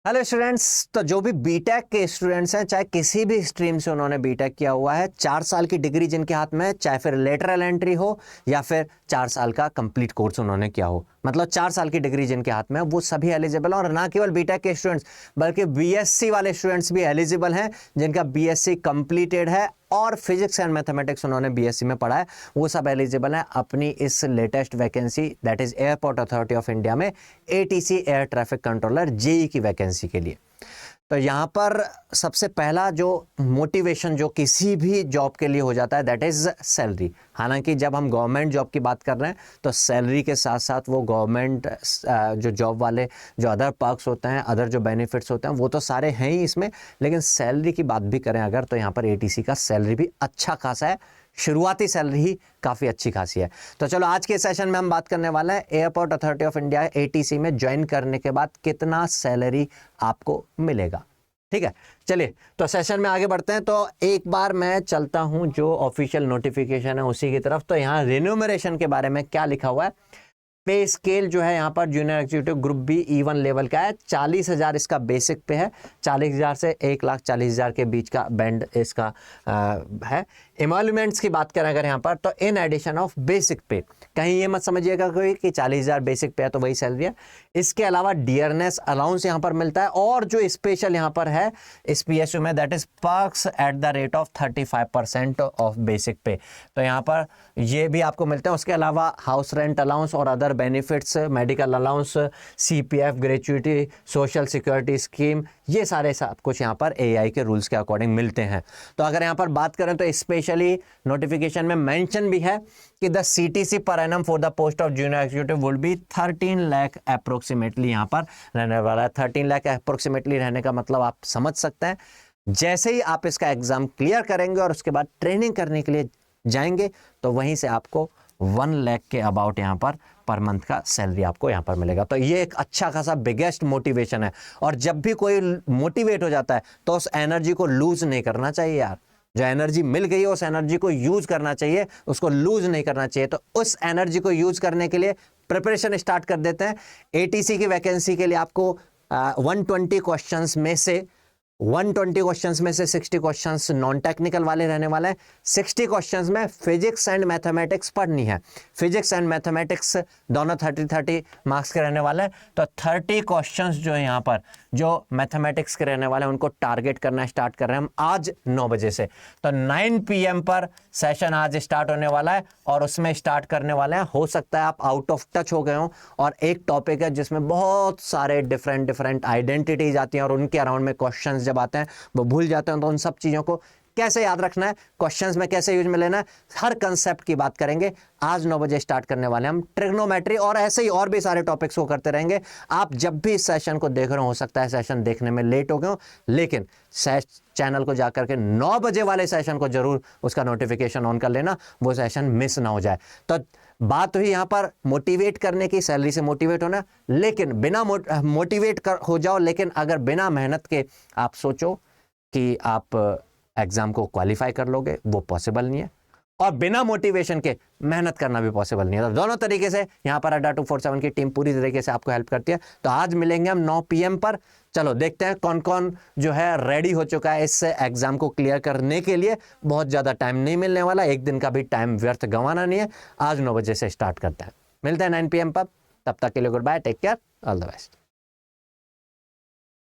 Hello students. तो जो भी बीटेक के स्टूडेंट्स हैं, चाहे किसी भी स्ट्रीम से उन्होंने बीटेक किया हुआ है, 4 साल की डिग्री जिनके हाथ में है, चाहे फिर लेटरल एंट्री हो या फिर 4 साल का कंप्लीट कोर्स उन्होंने किया हो, मतलब 4 साल की डिग्री जिनके हाथ में है वो सभी एलिजिबल हैं। और ना केवल बीटेक के स्टूडेंट्स बल्कि बीएससी वाले स्टूडेंट्स भी एलिजिबल हैं जिनका बीएससी कंप्लीटेड है और फिजिक्स एंड मैथमेटिक्स उन्होंने बीएससी में पढ़ा है, वो सब एलिजिबल हैं अपनी इस latest vacancy that is airport authority of India में ATC air traffic controller JE की वैकेंसी के लिए। तो यहाँ पर सबसे पहला जो मोटिवेशन जो किसी भी जॉब के लिए हो जाता है दैट इज़ सैलरी। हालांकि जब हम गवर्नमेंट जॉब की बात कर रहे हैं तो सैलरी के साथ साथ वो गवर्नमेंट जो जॉब वाले जो अदर पर्क्स होते हैं, अदर जो बेनिफिट्स होते हैं वो तो सारे हैं ही इसमें, लेकिन सैलरी की बात भी करें अगर तो यहाँ पर एटीसी का सैलरी भी अच्छा खासा है, शुरुआती सैलरी ही काफ़ी अच्छी खासी है। तो चलो आज के सेशन में हम बात करने वाले हैं airport authority of India ATC में ज्वाइन करने के बाद कितना सैलरी आपको मिलेगा। ठीक है, चलिए तो सेशन में आगे बढ़ते हैं। तो एक बार मैं चलता हूं जो ऑफिशियल नोटिफिकेशन है उसी की तरफ। तो यहाँ रिन्यूमरेशन के बारे में क्या लिखा हुआ है, पे स्केल जो है यहाँ पर junior executive group B E1 level का है, 40,000 इसका बेसिक पे है, 40,000 से 1,40,000 के बीच का बैंड इसका है। एमोल्यूमेंट्स की बात करें अगर यहाँ पर तो इन एडिशन ऑफ बेसिक पे, कहीं ये मत समझिएगा कोई कि 40,000 बेसिक पे है तो वही सैलरी है। इसके अलावा डियरनेस अलाउंस यहाँ पर मिलता है और जो स्पेशल यहाँ पर है इस PSU में that is perks at the rate of 35% of basic पे, तो यहाँ पर ये भी आपको मिलते हैं। उसके अलावा हाउस रेंट अलाउंस और other benefits, medical allowance, CPF, gratuity, social security scheme, ये सारे सब कुछ यहाँ पर AI के रूल्स के अकॉर्डिंग मिलते हैं। तो अगर यहाँ पर बात करें तो स्पेशली नोटिफिकेशन में मेंशन भी है कि the CTC per annum for the post of junior executive would be 13 lakh approximately यहाँ पर रहने वाला है। 13 लाख अप्रोक्सीमेटली रहने का मतलब आप समझ सकते हैं, जैसे ही आप इसका एग्जाम क्लियर करेंगे और उसके बाद ट्रेनिंग करने के लिए जाएंगे तो वहीं से आपको 1 लाख के अबाउट यहाँ पर मंथ का सैलरी आपको यहाँ पर मिलेगा। तो ये एक अच्छा खासा बिगेस्ट मोटिवेशन है। और जब भी कोई मोटिवेट हो जाता है तो उस एनर्जी को लूज नहीं करना चाहिए यार। जो एनर्जी मिल गई है उस एनर्जी को यूज करना चाहिए, उसको लूज नहीं करना चाहिए। तो उस एनर्जी को यूज करने के लिए प्रिपरेशन स्टार्ट कर देते हैं। एटीसी की वैकेंसी के लिए आपको 120 क्वेश्चंस में से 60 क्वेश्चंस नॉन टेक्निकल वाले रहने वाले हैं। 60 क्वेश्चंस में फिजिक्स एंड मैथमेटिक्स पढ़नी है। फिजिक्स एंड मैथमेटिक्स दोनों 30-30 मार्क्स के रहने वाले हैं। तो 30 क्वेश्चंस जो है यहाँ पर जो मैथमेटिक्स के रहने वाले हैं उनको टारगेट करना स्टार्ट कर रहे हैं हम आज 9 बजे से। तो 9 PM पर सेशन आज स्टार्ट होने वाला है और उसमें स्टार्ट करने वाले हैं। हो सकता है आप आउट ऑफ टच हो गए हो और एक टॉपिक है जिसमें बहुत सारे डिफरेंट आइडेंटिटीज आती हैं और उनके अराउंड में क्वेश्चंस जब आते हैं वो भूल जाते हैं। तो उन सब चीज़ों को कैसे याद रखना है, क्वेश्चंस में कैसे यूज में लेना है, हर कंसेप्ट की बात करेंगे। आज 9 बजे स्टार्ट करने वाले हम ट्रिग्नोमेट्री और ऐसे ही और भी सारे टॉपिक्स को करते रहेंगे। आप जब भी इस सेशन को देख रहे हो सकता है सेशन देखने में लेट हो गए हो, लेकिन चैनल को जाकर के 9 बजे वाले सेशन को जरूर उसका नोटिफिकेशन ऑन कर लेना, वो सेशन मिस ना हो जाए। तो बात हुई यहाँ पर मोटिवेट करने की, सैलरी से मोटिवेट होना, लेकिन बिना मोटिवेट हो जाओ, लेकिन अगर बिना मेहनत के आप सोचो कि आप एग्जाम को क्वालिफाई कर लोगे, वो पॉसिबल नहीं है। और बिना मोटिवेशन के मेहनत करना भी पॉसिबल नहीं है। तो दोनों तरीके से यहाँ पर अड्डा 247 की टीम पूरी तरीके से आपको हेल्प करती है। तो आज मिलेंगे हम 9 PM पर। चलो देखते हैं कौन कौन जो है रेडी हो चुका है इस एग्जाम को क्लियर करने के लिए। बहुत ज़्यादा टाइम नहीं मिलने वाला, एक दिन का भी टाइम व्यर्थ गंवाना नहीं है। आज 9 बजे से स्टार्ट करते हैं, मिलते हैं 9 PM पर। तब तक के लिए good bye, take care, all the best.